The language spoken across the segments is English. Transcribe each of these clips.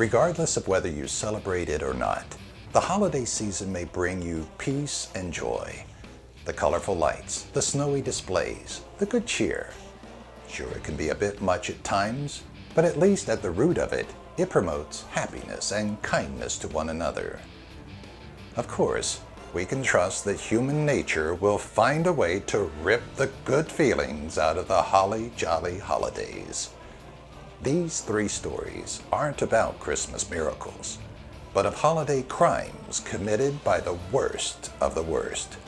Regardless of whether you celebrate it or not, the holiday season may bring you peace and joy. The colorful lights, the snowy displays, the good cheer. Sure, it can be a bit much at times, but at least at the root of it, it promotes happiness and kindness to one another. Of course, we can trust that human nature will find a way to rip the good feelings out of the holly jolly holidays. These three stories aren't about Christmas miracles, but of holiday crimes committed by the worst of the worst.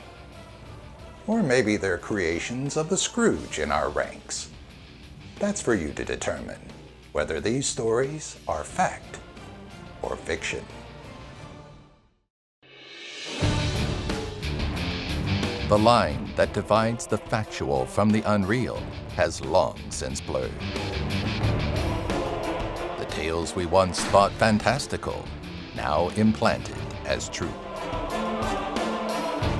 Or maybe they're creations of the Scrooge in our ranks. That's for you to determine whether these stories are fact or fiction. The line that divides the factual from the unreal has long since blurred. The tales we once thought fantastical, now implanted as true.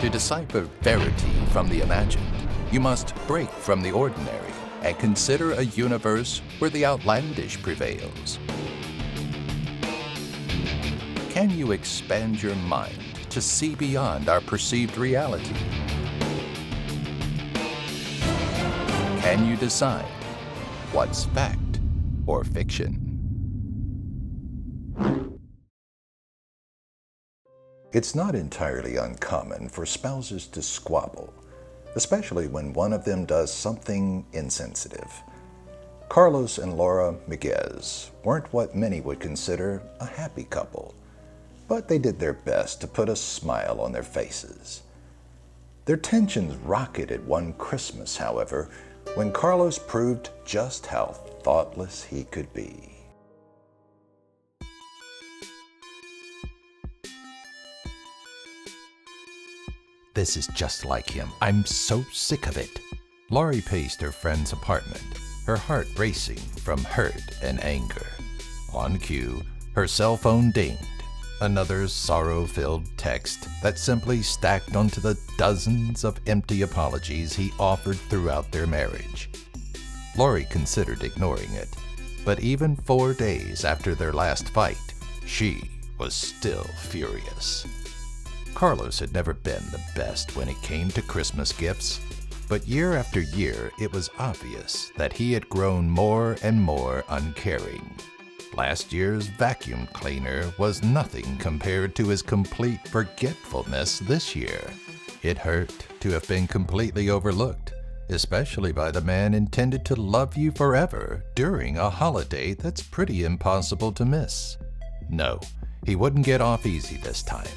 To decipher verity from the imagined, you must break from the ordinary and consider a universe where the outlandish prevails. Can you expand your mind to see beyond our perceived reality? Can you decide what's fact or fiction? It's not entirely uncommon for spouses to squabble, especially when one of them does something insensitive. Carlos and Laura Miguez weren't what many would consider a happy couple, but they did their best to put a smile on their faces. Their tensions rocketed one Christmas, however, when Carlos proved just how thoughtless he could be. This is just like him. I'm so sick of it. Laurie paced her friend's apartment, her heart racing from hurt and anger. On cue, her cell phone dinged. Another sorrow-filled text that simply stacked onto the dozens of empty apologies he offered throughout their marriage. Laurie considered ignoring it, but even 4 days after their last fight, she was still furious. Carlos had never been the best when it came to Christmas gifts, but year after year it was obvious that he had grown more and more uncaring. Last year's vacuum cleaner was nothing compared to his complete forgetfulness this year. It hurt to have been completely overlooked, especially by the man intended to love you forever during a holiday that's pretty impossible to miss. No, he wouldn't get off easy this time.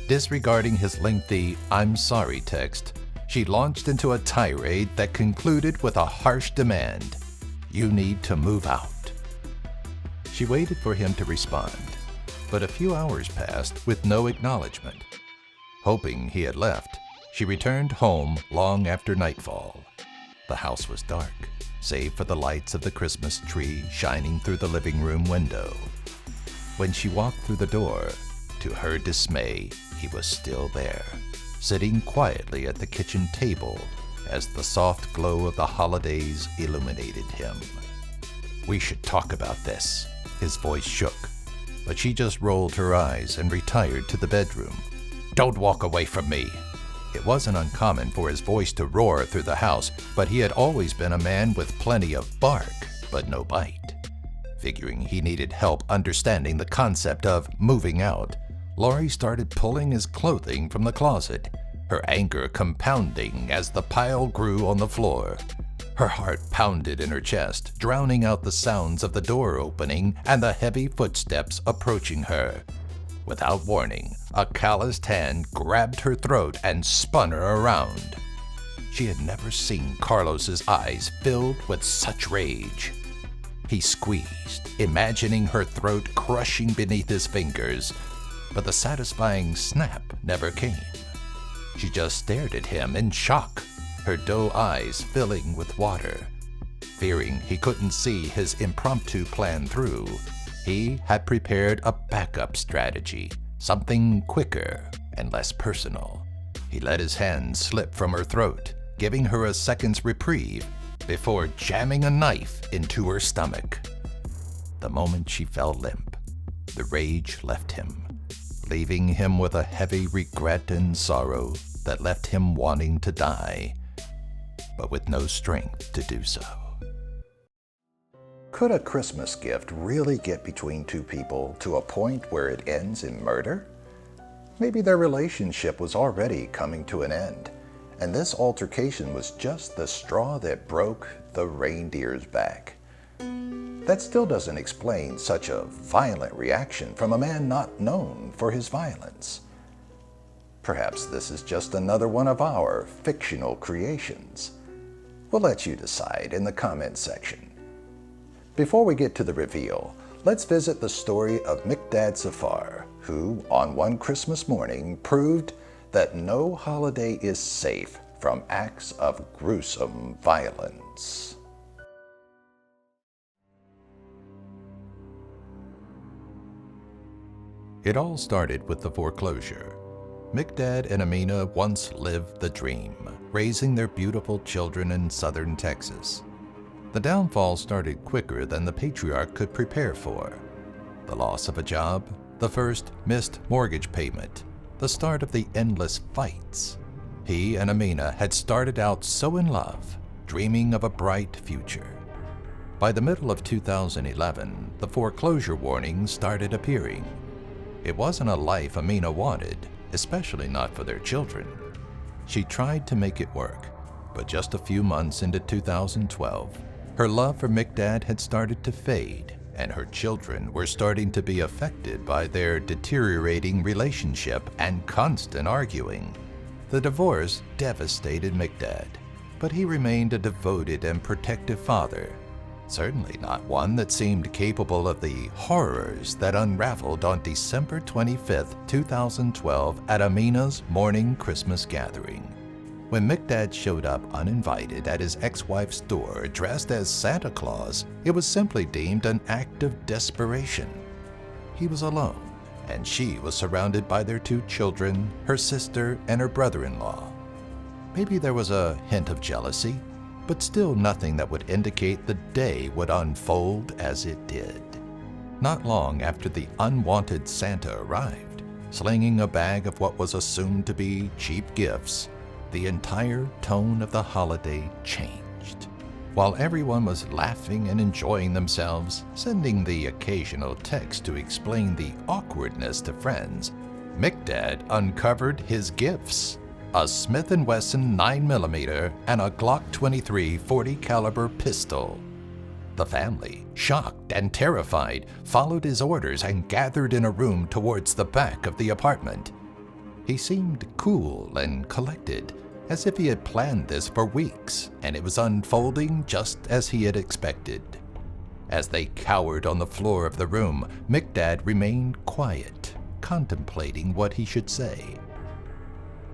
Disregarding his lengthy "I'm sorry" text, she launched into a tirade that concluded with a harsh demand: "You need to move out." She waited for him to respond, but a few hours passed with no acknowledgement. Hoping he had left, she returned home long after nightfall. The house was dark, save for the lights of the Christmas tree shining through the living room window. When she walked through the door, to her dismay, he was still there, sitting quietly at the kitchen table as the soft glow of the holidays illuminated him. "We should talk about this." His voice shook, but she just rolled her eyes and retired to the bedroom. "Don't walk away from me." It wasn't uncommon for his voice to roar through the house, but he had always been a man with plenty of bark, but no bite. Figuring he needed help understanding the concept of moving out, Laurie started pulling his clothing from the closet, her anger compounding as the pile grew on the floor. Her heart pounded in her chest, drowning out the sounds of the door opening and the heavy footsteps approaching her. Without warning, a calloused hand grabbed her throat and spun her around. She had never seen Carlos's eyes filled with such rage. He squeezed, imagining her throat crushing beneath his fingers, but the satisfying snap never came. She just stared at him in shock, her doe eyes filling with water. Fearing he couldn't see his impromptu plan through, he had prepared a backup strategy, something quicker and less personal. He let his hand slip from her throat, giving her a second's reprieve before jamming a knife into her stomach. The moment she fell limp, the rage left him, leaving him with a heavy regret and sorrow that left him wanting to die, but with no strength to do so. Could a Christmas gift really get between two people to a point where it ends in murder? Maybe their relationship was already coming to an end, and this altercation was just the straw that broke the reindeer's back. That still doesn't explain such a violent reaction from a man not known for his violence. Perhaps this is just another one of our fictional creations. We'll let you decide in the comments section. Before we get to the reveal, let's visit the story of Mikdad Safar, who, on one Christmas morning, proved that no holiday is safe from acts of gruesome violence. It all started with the foreclosure. Mikdad and Amina once lived the dream, raising their beautiful children in southern Texas. The downfall started quicker than the patriarch could prepare for. The loss of a job, the first missed mortgage payment, the start of the endless fights. He and Amina had started out so in love, dreaming of a bright future. By the middle of 2011, the foreclosure warnings started appearing. It wasn't a life Amina wanted, especially not for their children. She tried to make it work, but just a few months into 2012, her love for Mikdad had started to fade, and her children were starting to be affected by their deteriorating relationship and constant arguing. The divorce devastated Mikdad, but he remained a devoted and protective father, certainly not one that seemed capable of the horrors that unraveled on December 25, 2012 at Amina's morning Christmas gathering. When Mikdad showed up uninvited at his ex-wife's door dressed as Santa Claus, it was simply deemed an act of desperation. He was alone, and she was surrounded by their two children, her sister, and her brother-in-law. Maybe there was a hint of jealousy, but still nothing that would indicate the day would unfold as it did. Not long after the unwanted Santa arrived, slinging a bag of what was assumed to be cheap gifts, the entire tone of the holiday changed. While everyone was laughing and enjoying themselves, sending the occasional text to explain the awkwardness to friends, Mikdad uncovered his gifts: a Smith & Wesson 9mm and a Glock 23 40 caliber pistol. The family, shocked and terrified, followed his orders and gathered in a room towards the back of the apartment. He seemed cool and collected, as if he had planned this for weeks, and it was unfolding just as he had expected. As they cowered on the floor of the room, Mikdad remained quiet, contemplating what he should say.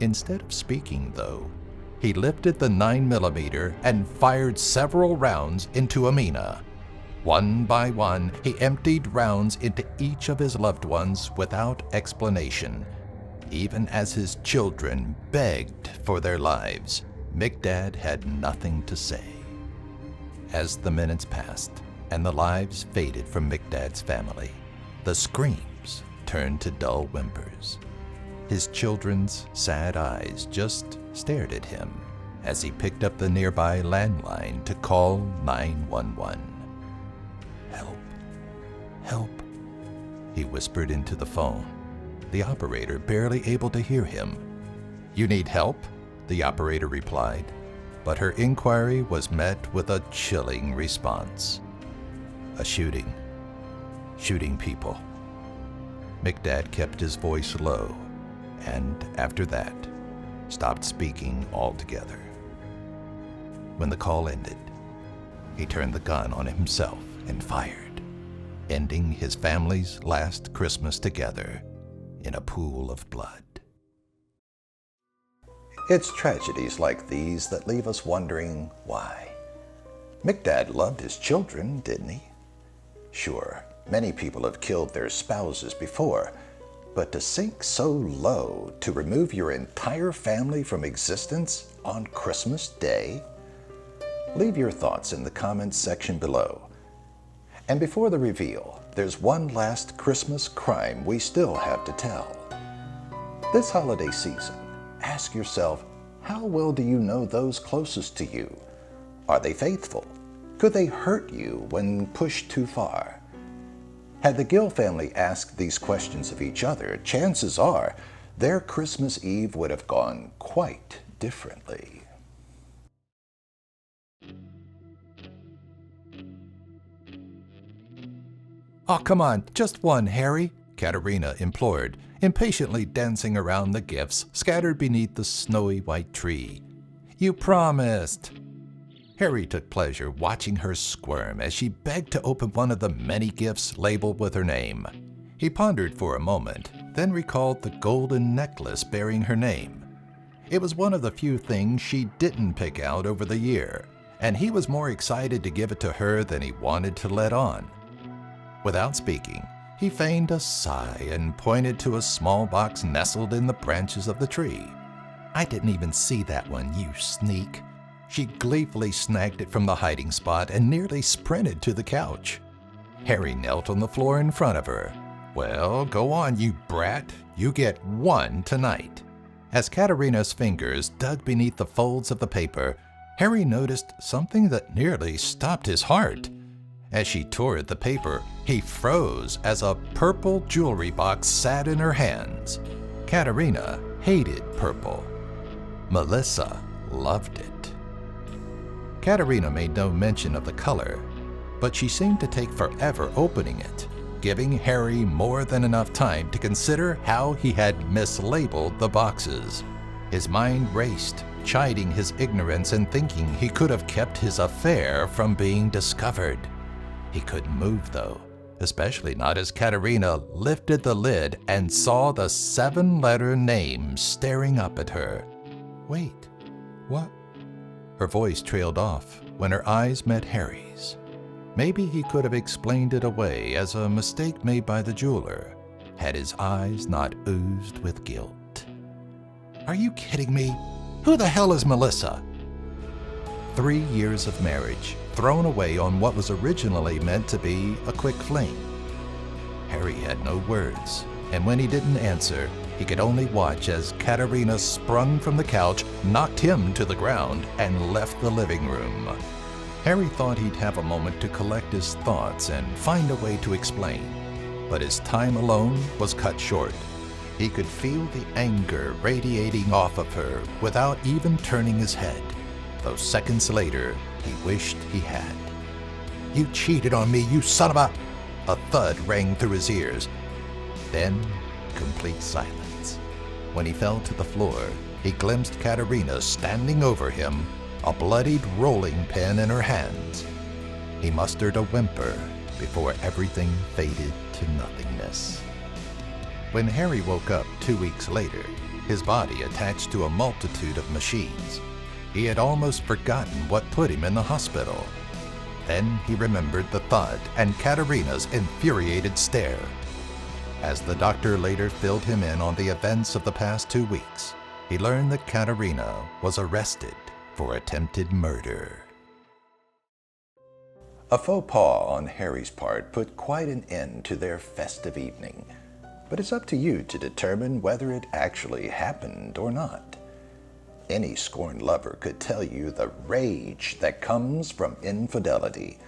Instead of speaking, though, he lifted the 9mm and fired several rounds into Amina. One by one, he emptied rounds into each of his loved ones without explanation. Even as his children begged for their lives, Mikdad had nothing to say. As the minutes passed and the lives faded from Mikdad's family, the screams turned to dull whimpers. His children's sad eyes just stared at him as he picked up the nearby landline to call 911. "Help, help," he whispered into the phone, the operator barely able to hear him. "You need help?" the operator replied, but her inquiry was met with a chilling response. "A shooting. Shooting people." Mikdad kept his voice low, and after that, stopped speaking altogether. When the call ended, he turned the gun on himself and fired, ending his family's last Christmas together in a pool of blood. It's tragedies like these that leave us wondering why. Mikdad loved his children, didn't he? Sure, many people have killed their spouses before, but to sink so low to remove your entire family from existence on Christmas Day? Leave your thoughts in the comments section below. And before the reveal, there's one last Christmas crime we still have to tell. This holiday season, ask yourself, how well do you know those closest to you? Are they faithful? Could they hurt you when pushed too far? Had the Gill family asked these questions of each other, chances are their Christmas Eve would have gone quite differently. "Oh, come on, just one, Harry," Katerina implored, impatiently dancing around the gifts scattered beneath the snowy white tree. "You promised." Harry took pleasure watching her squirm as she begged to open one of the many gifts labeled with her name. He pondered for a moment, then recalled the golden necklace bearing her name. It was one of the few things she didn't pick out over the year, and he was more excited to give it to her than he wanted to let on. Without speaking, he feigned a sigh and pointed to a small box nestled in the branches of the tree. "I didn't even see that one, you sneak." She gleefully snagged it from the hiding spot and nearly sprinted to the couch. Harry knelt on the floor in front of her. "Well, go on, you brat. You get one tonight." As Katerina's fingers dug beneath the folds of the paper, Harry noticed something that nearly stopped his heart. As she tore at the paper, he froze as a purple jewelry box sat in her hands. Katerina hated purple. Melissa loved it. Katerina made no mention of the color, but she seemed to take forever opening it, giving Harry more than enough time to consider how he had mislabeled the boxes. His mind raced, chiding his ignorance and thinking he could have kept his affair from being discovered. He couldn't move, though, especially not as Katerina lifted the lid and saw the 7-letter name staring up at her. "Wait, what?" Her voice trailed off when her eyes met Harry's. Maybe he could have explained it away as a mistake made by the jeweler, had his eyes not oozed with guilt. "Are you kidding me? Who the hell is Melissa?" 3 years of marriage thrown away on what was originally meant to be a quick fling. Harry had no words, and when he didn't answer, he could only watch as Katerina sprung from the couch, knocked him to the ground, and left the living room. Harry thought he'd have a moment to collect his thoughts and find a way to explain, but his time alone was cut short. He could feel the anger radiating off of her without even turning his head, though seconds later he wished he had. "You cheated on me, you son of a—" A thud rang through his ears. Then complete silence. When he fell to the floor, he glimpsed Katerina standing over him, a bloodied rolling pin in her hands. He mustered a whimper before everything faded to nothingness. When Harry woke up 2 weeks later, his body attached to a multitude of machines, he had almost forgotten what put him in the hospital. Then he remembered the thud and Katerina's infuriated stare. As the doctor later filled him in on the events of the past 2 weeks, he learned that Katerina was arrested for attempted murder. A faux pas on Harry's part put quite an end to their festive evening, but it's up to you to determine whether it actually happened or not. Any scorned lover could tell you the rage that comes from infidelity,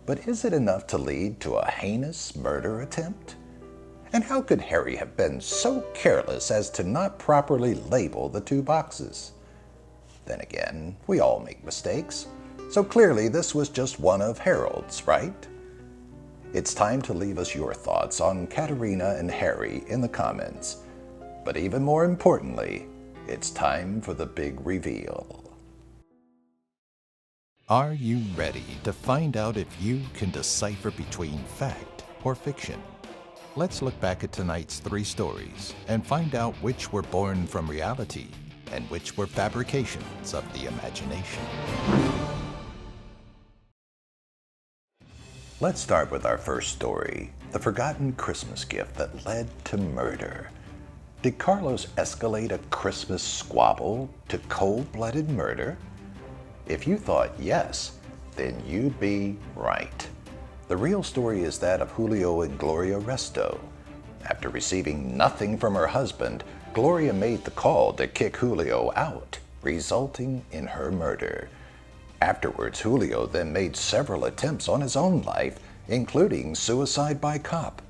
but is it enough to lead to a heinous murder attempt? And how could Harry have been so careless as to not properly label the 2 boxes? Then again, we all make mistakes, so clearly this was just one of Harold's, right? It's time to leave us your thoughts on Katerina and Harry in the comments. But even more importantly, it's time for the big reveal. Are you ready to find out if you can decipher between fact or fiction? Let's look back at tonight's 3 stories and find out which were born from reality and which were fabrications of the imagination. Let's start with our first story, the forgotten Christmas gift that led to murder. Did Carlos escalate a Christmas squabble to cold-blooded murder? If you thought yes, then you'd be right. The real story is that of Julio and Gloria Resto. After receiving nothing from her husband, Gloria made the call to kick Julio out, resulting in her murder. Afterwards, Julio then made several attempts on his own life, including suicide by cop.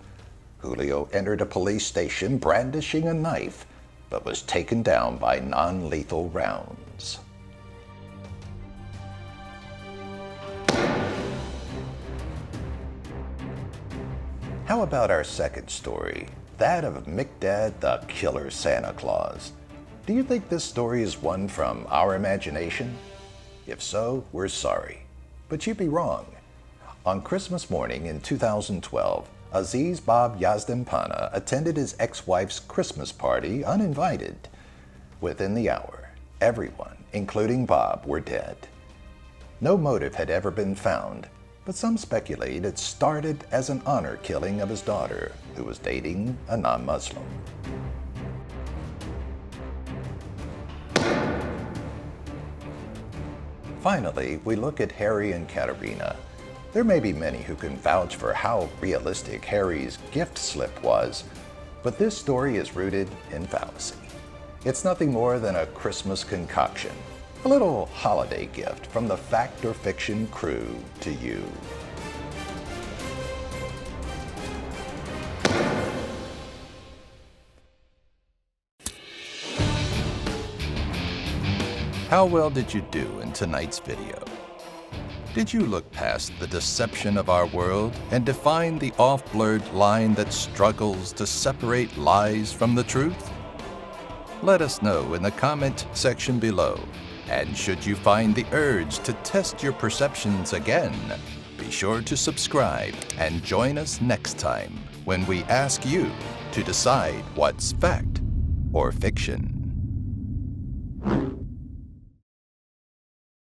Julio entered a police station brandishing a knife, but was taken down by non-lethal rounds. How about our second story, that of McDad the Killer Santa Claus? Do you think this story is one from our imagination? If so, we're sorry. But you'd be wrong. On Christmas morning in 2012, Aziz Bob Yazdanpana attended his ex-wife's Christmas party uninvited. Within the hour, everyone, including Bob, were dead. No motive had ever been found, but some speculate it started as an honor killing of his daughter, who was dating a non-Muslim. Finally, we look at Harry and Katerina. There may be many who can vouch for how realistic Harry's gift slip was, but this story is rooted in fallacy. It's nothing more than a Christmas concoction, a little holiday gift from the Fact or Fiction crew to you. How well did you do in tonight's video? Did you look past the deception of our world and define the off-blurred line that struggles to separate lies from the truth? Let us know in the comment section below. And should you find the urge to test your perceptions again, be sure to subscribe and join us next time when we ask you to decide what's fact or fiction.